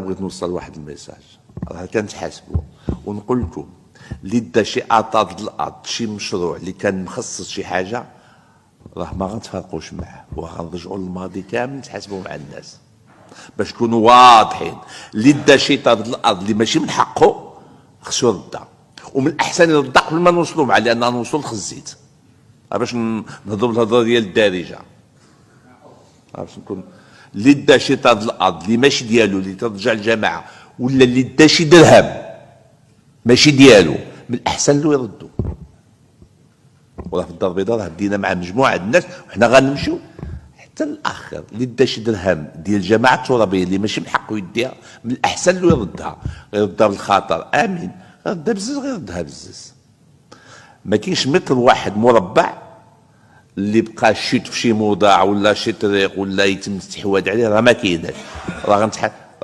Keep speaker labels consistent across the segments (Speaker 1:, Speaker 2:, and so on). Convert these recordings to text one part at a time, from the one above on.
Speaker 1: بغيت نوصل واحد الميساج، راه كنتحاسبوا ونقول لكم اللي دا شي اطاد الارض شي مشروع اللي كان مخصص شي حاجه راه ما غنتفرقوش معاه وغنرجعوا للماضي كامل نتحاسبوا مع الناس باش نكونوا واضحين. اللي دا شي طرد الارض اللي ماشي من حقه خصو يردها، ومن الاحسن يردها قبل ما نوصلوا معاه، لان نوصل خزيت باش نهضروا الهضره ديال الدارجه باش نكون. اللي دا شي طرد الارض اللي ماشي ديالو اللي ترجع للجماعه، ولا اللي دا شي درهم ماشي ديالو، من الاحسن له يردو. وراه في الدار البيضاء راه بدينا مع مجموعه الناس وحنا غنمشيو حتى الاخر. اللي دا شي درهم ديال الجماعه الترابيه اللي ماشي من حقه يديها، من الاحسن له يردها بالخاطر امين، يردها بزز غيردها بزز. ما كاينش متر واحد مربع اللي بقى شيت في شي موضع ولا شي طريق ولا يتم الاستحواذ عليه، راه ما كايناش. راه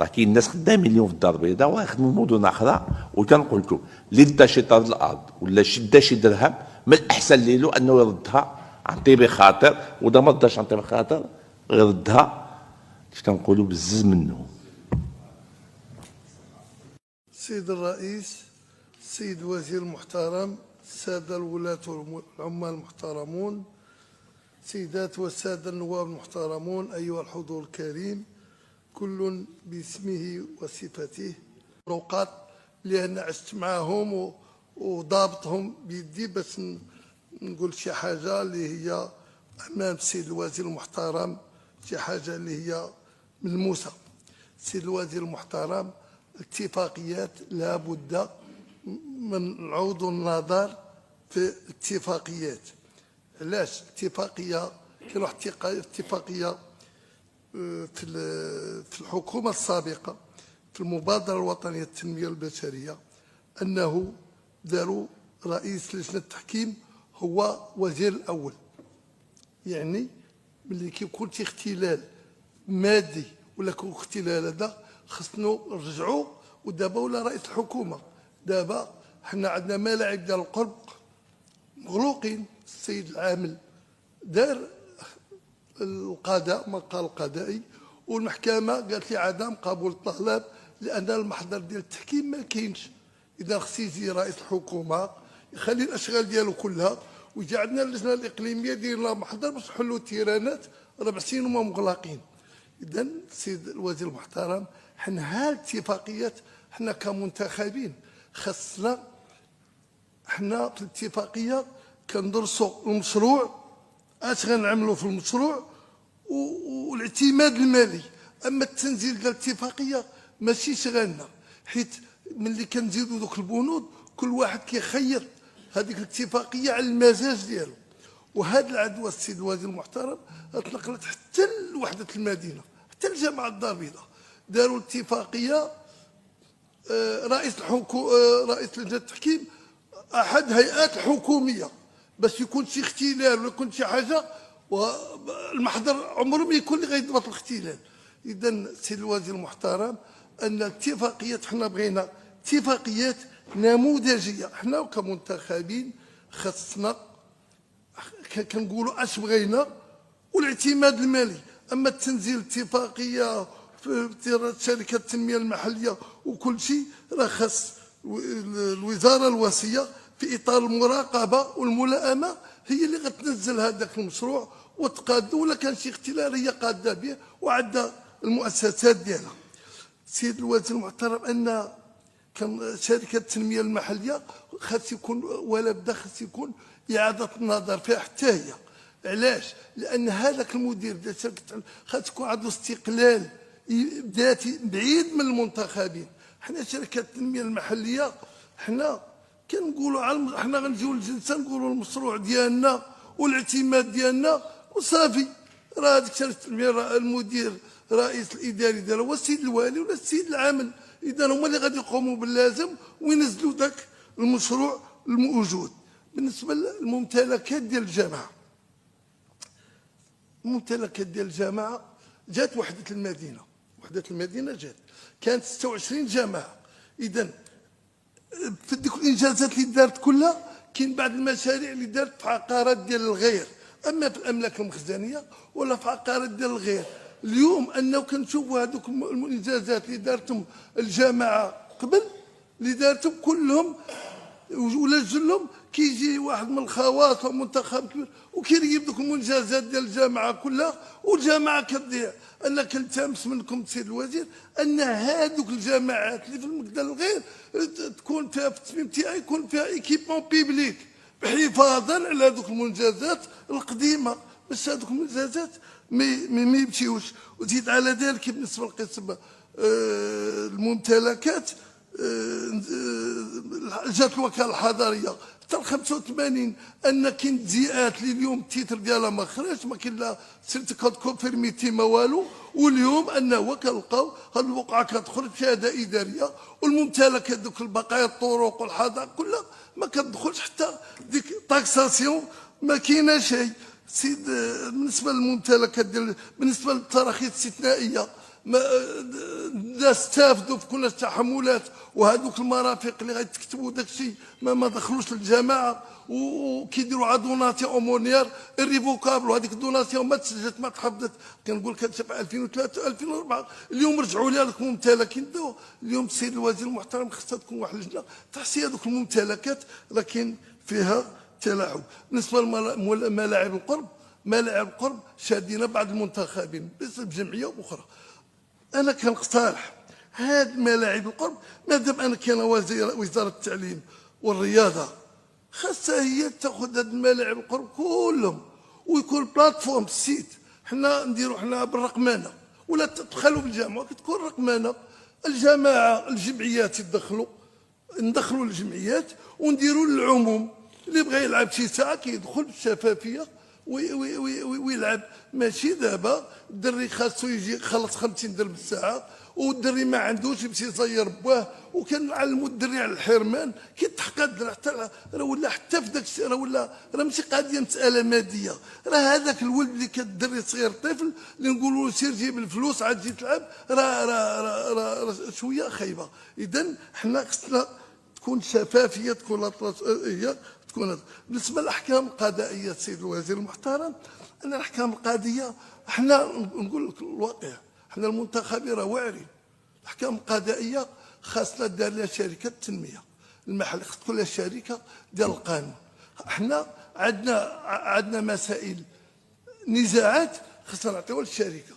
Speaker 1: كاين ناس خدامين اليوم في الدار البيضاء ويخدموا مدن اخرى، وكنقول لكم اللي دا شي طرد الارض ولا دا شي درهم، من الاحسن له انه يردها عن طيب خاطر، ودا ما رداش عن طيب خاطر يردها كيف كنقولوا بزز منه.
Speaker 2: سيد الرئيس، السيد الوزير المحترم، السادة الولاة والعمال المحترمون، سيدات والسادة النواب المحترمون، أيها الحضور الكريم، كل باسمه وصفته. الأوقات اللي أنا عشت معهم وضابطهم بيدي باش نقول شي حاجة اللي هي أمام السيد الوزير المحترم، شي حاجة اللي هي ملموسة. السيد الوزير المحترم، الاتفاقيات لابد من العوض والنظر في الاتفاقيات. علاش اتفاقية؟ كاين واحد اتفاقية في الحكومة السابقة في المبادرة الوطنية للتنمية البشرية، أنه داروا رئيس لجنة التحكيم هو وزير الأول. يعني ملي كيكون شي اختلال مادي ولا كيكون اختلال هذا خصنا نرجعوا. ودابا ولا رئيس الحكومة، دابا حنا عندنا ملاعب ديال القرب مغلوقين. السيد العامل دار القضاء مقال القضائي، والمحكمة قالت لي عدم قبول الطلب لأن المحضر ديال التحكيم ما كاينش. إذا خص يجي رئيس الحكومة يخلي الأشغال ديالو كلها ويجي عندنا اللجنة الإقليمية دير لها محضر باش نحلوا التيرانات 4 سنين وما مغلقين. إذا السيد الوزير المحترم، حنا هالاتفاقيات حنا كمنتخبين خصنا حنا في الاتفاقية كندرسوا المشروع، اش غنعملوا في المشروع والاعتماد المالي. اما التنزيل ديال الاتفاقيه ماشي شغلنا، حيت ملي كنزيدوا دوك البنود كل واحد كيخيط هذيك الاتفاقيه على المزاج ديالو. وهذا العدوى السيد الوزير المحترم تنقلت حتى لوحده المدينه، حتى لجامعه الدار البيضاء داروا الاتفاقيه. رئيس لجنه التحكيم احد هيئات الحكوميه، باش يكون شي اختلال ولا يكون شي حاجه والمحضر عمره ما يكون اللي غيضبط الاختلال. اذا السيد الوزير المحترم، ان الاتفاقيات حنا بغينا اتفاقيات نموذجيه. حنا كمنتخبين خصنا كنقولوا اش بغينا والاعتماد المالي. اما تنزيل اتفاقيه في شركه التنميه المحليه وكل شيء، راه خاص الوزاره الوصيه في اطار المراقبه والملائمه هي اللي غتنزل هذاك المشروع وتقاد، ولا كان شي اختلال هي قاده به وعندها المؤسسات ديالها. سيد الوزير المحترم، ان كان شركه التنميه المحليه خاص يكون ولا بدا خاص يكون اعاده النظر فيها حتى هي. علاش؟ لان هذاك المدير ديال شركه خاص يكون عنده استقلال ذاتي بعيد من المنتخبين. حنا شركه التنميه المحليه حنا كنقولوا حنا غنجيو للجلسه نقولوا المشروع ديالنا والاعتماد ديالنا وصافي. راه هذيك شركه المدير رئيس الاداري ديالها هو السيد الوالي ولا السيد العامل. اذا هما اللي غادي يقوموا باللازم وينزلوا ذاك المشروع الموجود. بالنسبه للممتلكات ديال الجامعه، الممتلكات ديال الجامعه جات وحده المدينه جات كانت 26 جامعه. اذا في ديك الانجازات اللي دارت كلها كاين بعض المشاريع اللي دارت في عقارات ديال الغير، اما في الاملاك المخزنيه ولا في عقارات ديال الغير اليوم انه كنشوفوا هذوك الانجازات اللي دارتهم الجماعه قبل، اللي دارتهم كلهم ولا جلهم، كيجي واحد من الخواص او منتخب كبير وكيريب دوك المنجزات ديال الجامعه كلها، والجامعه كتضيع. انا كنلتمس منكم سيد الوزير ان هذوك الجامعات اللي في المقدار الغير تكون فيها في التصميم تاعي يكون فيها ايكيبمون بيبليك حفاظا على هذوك المنجزات القديمه، باش هذوك المنجزات ما يمشيوش. وزيد على ذلك بالنسبه للقسم الممتلكات، جات الوكاله الحضريه حتى 85 ان كاين تزيئات اللي اليوم التيتر ديالها ما خرجش، ما كاين لا سيرتيكات كونفيرميتي ما والو، واليوم انه كنلقاو هاد البقعه كتخرج شهاده اداريه، والممتلكات دوك البقايا الطرق والحدائق كلها ما كتدخلش، حتى ديك تاكساسيون ما كاينه شيء. سيد بالنسبه للممتلكات ديال بالنسبه للتراخيص الاستثنائيه، الناس استافدوا في كل التحملات، وهذوك المرافق اللي غيتكتبوا داك الشيء ما دخلوش للجماعه، وكيديروا على دوناسيون اومونيير irrévocable، وهذيك الدوناسيون ما تسجلت ما تحفظت. كنقول لك هادشي في 2003 2004. اليوم رجعوا لها دوك الممتلكين دو. اليوم السيد الوزير المحترم خصها تكون واحد اللجنه تحصي هذوك الممتلكات، لكن فيها تلاعب. بالنسبه لملاعب القرب، ملاعب القرب شادين بعض المنتخبين بسبب جمعيه اخرى. انا كنقترح هاد ملاعب القرب، مادام انا كاين وزاره التعليم والرياضه خاصها هي تاخذ هاد الملاعب القرب كلهم، ويكون بلاتفورم سيت، حنا نديرو حنا بالرقمنه، ولا تدخلوا بالجامعه كتكون رقمنه، الجماعه الجمعيات ندخلوا الجمعيات ونديروا للعموم، اللي بغى يلعب شي ساعه كيدخل بالشفافيه ويلعب. ماشي دابا الدري خاصو يجي يخلص 50 درهم بالساعه، والدري ما عندوش يمشي يصير باه، وكنعلموا الدري على الحرمان كيتحقد حتى راه ولا حتى في داك الشيء راه ماشي قضيه مساله ماديه، راه هذاك الولد اللي كدري صغير طفل اللي نقولوا له سير جيب الفلوس عاد تجي تلعب، راه شويه خايبه. اذا حنا خصنا تكون شفافيه، تكون هي تكون. بالنسبه للاحكام القضائيه السيد الوزير المحترم، ان الاحكام القضائيه حنا نقول لك الواقع، حنا المنتخبين راه واعرين. الاحكام القضائيه خاصنا دار لها شركه التنميه المحليه، خاص تكون لها شركه ديال القانون. حنا عندنا مسائل نزاعات خاصنا نعطيوها للشركه،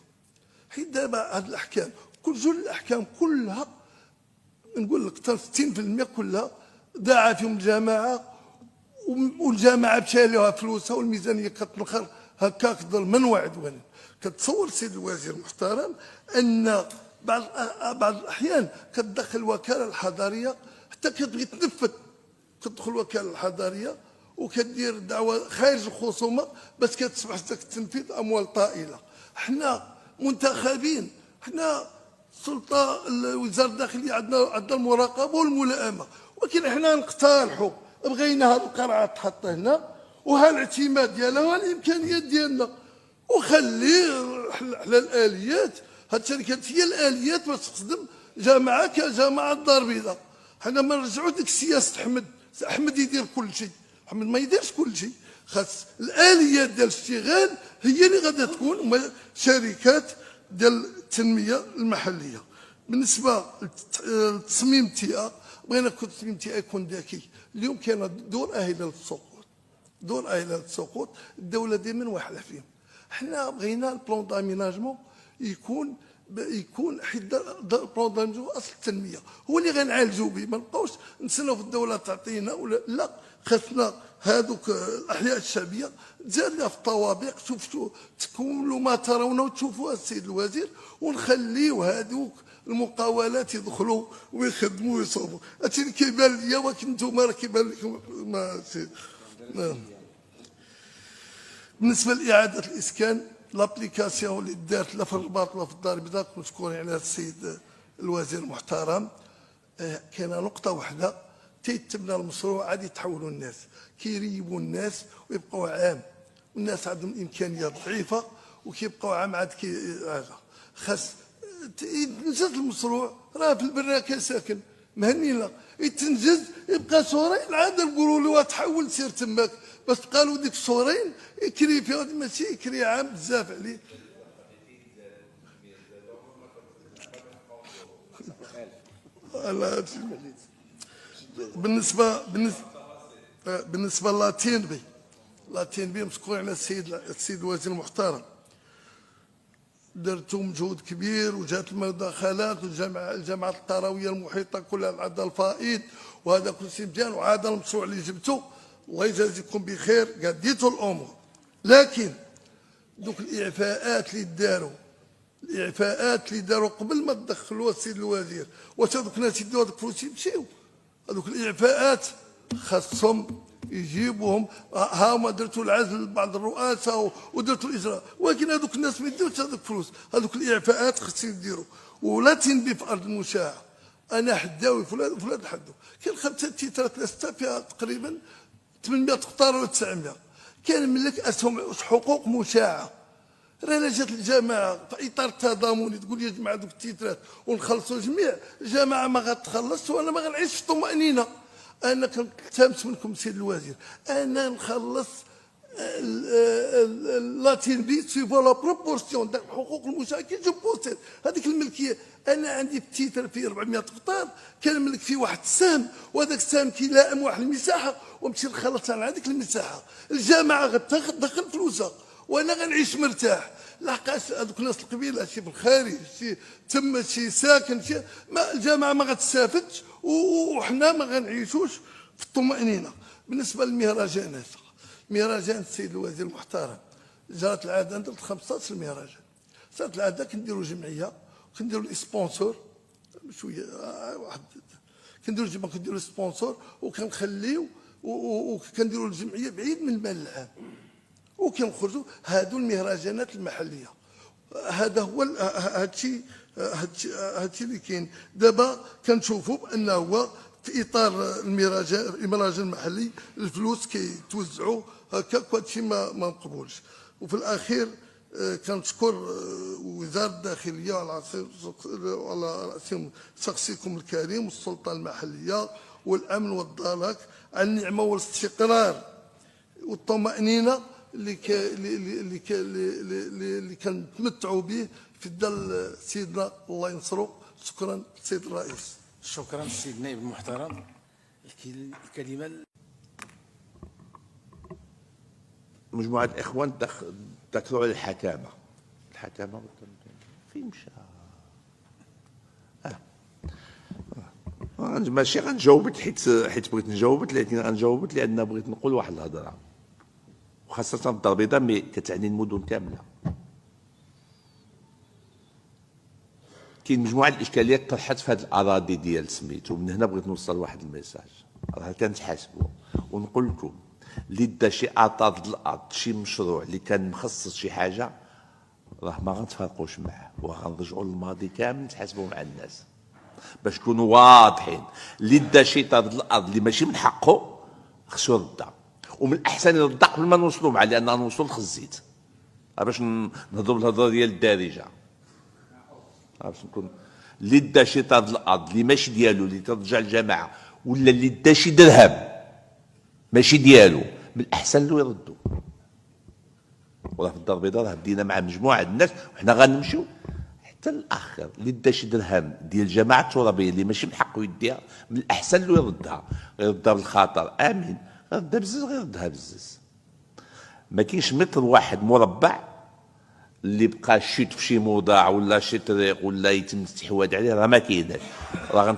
Speaker 2: حيت دابا هاد الاحكام جل الاحكام كلها نقول لك 60% كلها ضاع فيهم الجماعه، والجامعه مشى لها فلوسها والميزانيه كتنخر هكاك ظلما وعدوانا. كتصور السيد الوزير المحترم ان بعض الاحيان كتدخل الوكاله الحضريه حتى كتبغي تنفذ، كتدخل الوكاله الحضريه وكدير دعوه خارج الخصومه بس كتسمح لك تنفيذ اموال طائله. حنا منتخبين، حنا السلطه وزاره الداخليه عندنا المراقبه والملائمه، ولكن حنا نقترحوا بغينا هذه القرعه تحط هنا، وها الاعتماد ديالها والامكانيات ديالنا، وخلي على الاليات. هاد الشركات هي الاليات باش تخدم جامعه كجامعه الدار البيضاء. حنا ما نرجعوا ديك سياسه احمد يدير كل شيء، احمد ما يديرش كل شيء، خاص الاليات ديال الاشتغال هي اللي غادا تكون شركات ديال التنميه المحليه. بالنسبه للتصميم تاعها، بغينا التصميم تاعها يكون ذكي. اليوم كاين دور اهله للسقوط، الدوله دائما واحله فيهم. حنا بغينا البلان داميناجمون يكون حيت البلان داميناجمون اصل التنميه هو اللي غنعالجوا به، ما نبقاوش نستناو في الدوله تعطينا ولا لا. خاصنا هذوك الاحياء الشعبيه تزاد لها في الطوابق، شوفوا تكونوا ما ترونه وتشوفوها السيد الوزير، ونخليو هذوك المقاولات يدخلوا ويخدموا ويصوبوا. هادشي اللي كيبان ليا، ولكن نتوما راه كيبان لكم ما سيد. بالنسبه لاعاده الاسكان، لابليكاسيون اللي دارت لا في الرباط ولا في الدار البيضاء، مشكورين عليها السيد الوزير المحترم. كاينه نقطه واحده، تيتبنى المشروع عاد يتحولوا الناس، كيريبوا الناس ويبقوا عام، والناس عندهم امكانيات ضعيفه وكيبقوا عام عاد خاص يتنجز المشروع. راه في البر كاين ساكن مهنينا، يتنجز يبقى شهرين عاد نقولوا له تحول سير تماك، بس قالوا ديك الشهرين يكري فيها، ماشي يكري عام بزاف عليه. بالنسبه للاتينبي مشكور على السيد الوزير المحترم. درتوا مجهود كبير وجات المداخلات والجامعات القرويه المحيطه كلها عندها الفائض، وهذا كل شيء مزيان، وهذا المشروع اللي جبتوا الله يجازيكم بخير قديتوا الامور. لكن دوك الاعفاءات اللي داروا قبل ما تدخلوا السيد الوزير، واش هذوك الناس يدوا هذوك الفلوس يمشيو؟ هذوك الاعفاءات خاصهم يجيبوهم. ها هما درتوا العزل لبعض الرؤساء ودرتوا الاجراء، ولكن هذوك الناس ما يديروش هذوك الفلوس. هذوك الاعفاءات خاصهم يديروا. ولا تنبي في ارض المشاع، انا حداوي فلان حدو، كان 5 تيترات 6 فيها تقريبا 800 قطار ولا 900، كان ملك اسهم حقوق مشاعه. رانا جات الجماعه في اطار تضامني تقول لي جمع دوك التيترات ونخلصوا الجميع، الجماعه ما غتخلصش وانا ما غنعيش في طمانينه. انا كنتمس منكم سيد الوزير، انا نخلص لاتين بي سيفو لا بروبورسيون تاع حقوق المشاركين جو بوسيد هذيك الملكيه. انا عندي في التيتر فيه 400 قطار كان ملك فيه واحد السهم، وهذاك السهم كيلائم واحد المساحه ونمشي نخلص على هذيك المساحه. الجامعه غتدخل فلوسها وانا غنعيش مرتاح. لحقاش هذوك الناس القبيله شي في الخارج شي تما شي ساكن شي ما الجامعه ما غتستافدش وحنا ما غنعيشوش في الطمانينه. بالنسبه للمهرجانات، مهرجان السيد الوزير المحترم جرت العاده درت 15 مهرجان. صارت العاده كنديروا جمعيه وكنديروا الاسبونسور شويه واحد كنديروا سبونسور وكنخليو وكنديروا الجمعيه بعيد من المال العام وكنخرجوا هادو المهرجانات المحليه. هذا هو هادشي اللي كاين دابا. كنشوفوا بانه هو في اطار المهرجان المحلي الفلوس كيتوزعوا هكاك، وهادشي ما مقبولش. وفي الاخير كنشكر وزاره الداخليه على راسهم شخصكم الكريم والسلطه المحليه والامن والضلاك على النعمه والاستقرار والطمانينه اللي كنتمتعوا به في دار سيدنا الله ينصرو. شكرا سيد الرئيس.
Speaker 3: شكرا السيد النائب المحترم. الكلمه
Speaker 1: مجموعه الاخوان ذكروا على الحكامه فين مشى؟ ماشي غنجاوبك حيت بغيت نجاوبك، لكن غنجاوبك لان بغيت نقول واحد الهضره، وخاصه الدار البيضاء مي كتعني المدن كامله. كاين مجموعه الاشكاليات طرحت في هذه الاراضي ديال سميتو، ومن هنا بغيت نوصل واحد الميساج راه كنتحاسبوا ونقول لكم اللي دا شي اطار د الارض شي مشروع اللي كان مخصص شي حاجه راه ما غنتفرقوش معاه وغنرجعوا للماضي كامل نتحاسبوا مع الناس باش نكونوا واضحين. اللي دا شي طار د الارض اللي ماشي من حقه خصو يردها، ومن الاحسن يردها قبل ما نوصلوا معاه لان غنوصلوا لخزيت باش نهضروا بالهضره ديال الدارجه. باش نكون اللي دا شي طار د الارض اللي ماشي ديالو اللي ترجع للجماعه، ولا اللي دا شي درهم ماشي ديالو، من الاحسن له يردوا. وراه في الدار البيضاء راه بدينا مع مجموعه الناس وحنا غنمشيو حتى الاخر. اللي دا شي درهم ديال الجماعه الترابيه اللي ماشي من حقه يديها، من الاحسن له يردها بالخاطر امين. غيردها بزز غيردها بزز. ما كاينش متر واحد مربع اللي بقى شيت في شي موضع ولا شي طريق ولا يتم الاستحواذ عليه، راه ما كايناش. راه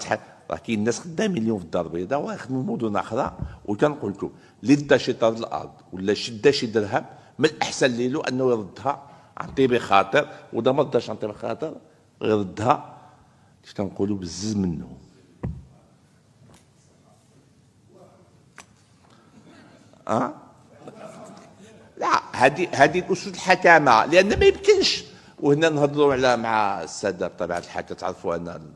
Speaker 1: كاين ناس خدامين اليوم في الدار البيضاء ويخدموا مدن اخرى، وكنقول لكم اللي دا شي طرد الارض ولا دا شي درهم من الاحسن له انه يردها عن طيب خاطر، ودا ما رداش عن طيب خاطر يردها كيف كنقولوا بزز منه. لا هذه الاسس الحكامه، لان ما يمكنش. وهنا نهضروا على مع الساده بطبيعه الحال تعرفوا ان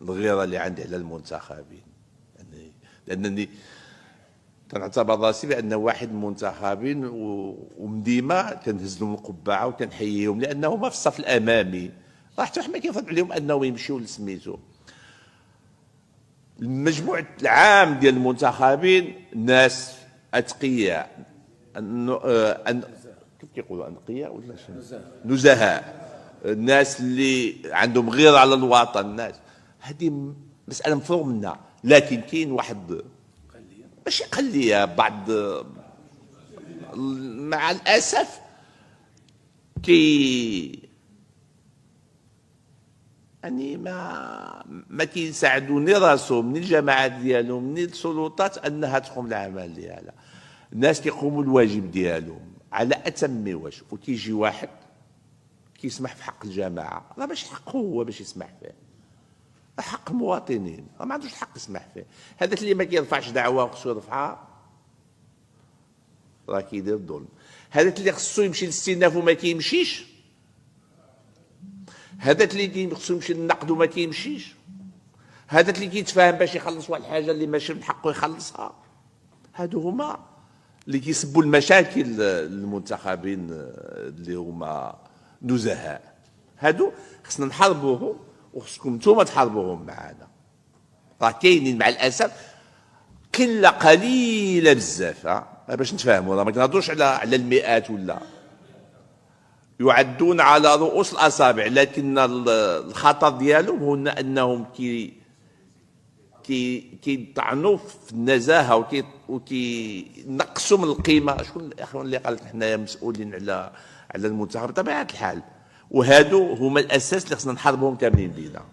Speaker 1: الغيره اللي عندي على المنتخبين، لانني تنعتبر راسي بان واحد من المنتخبين ومن ديما كنهز لهم القبعه وكنحييهم لانهم في الصف الامامي. راه حتى ما كيفرض عليهم انهم يمشيوا لسميتو. المجموع العام ديال المنتخبين ناس اتقياء، كيف كيقولوا انقياء ولا نزهاء، الناس اللي عندهم غيره على الوطن، الناس هذه مساله مفروغ منها، لكن كاين واحد ماشي قليه بعض مع الاسف يعني ما كيساعدوني راسهم من الجماعات ديالهم من السلطات انها تقوم العمل ديالها. الناس كيقوموا الواجب ديالهم على اتم وجه، وكيجي واحد كيسمح في حق الجماعه، راه ماشي حقه هو باش يسمح فيه، حق المواطنين، راه ما عندوش الحق يسمح فيه. هذاك اللي ما كيرفعش دعوه وخصو يرفعها راه كيدير الظلم. هذاك اللي خصو يمشي للاستئناف وما كيمشيش، هذاك اللي خصو يمشي للنقد وما كيمشيش، هذاك اللي كيتفاهم باش يخلص واحد الحاجه اللي ماشي من حقه يخلصها، هادو هما اللي كيسبوا المشاكل المنتخبين اللي هما نزهاء. هادو خصنا نحاربوهم وخصكم نتوما تحاربوهم معنا. راه كاينين مع الاسف قله قليله بزاف باش نتفاهموا، راه ما كنهضروش على المئات ولا يعدون على رؤوس الاصابع، لكن الخطر ديالهم هو انهم كيطعنوا في النزاهه وكينقصوا من القيمه. شكون الاخوان اللي قال لك حنايا مسؤولين على المنتخب؟ بطبيعه الحال، وهادو هما الاساس اللي خصنا نحاربهم كاملين بينا.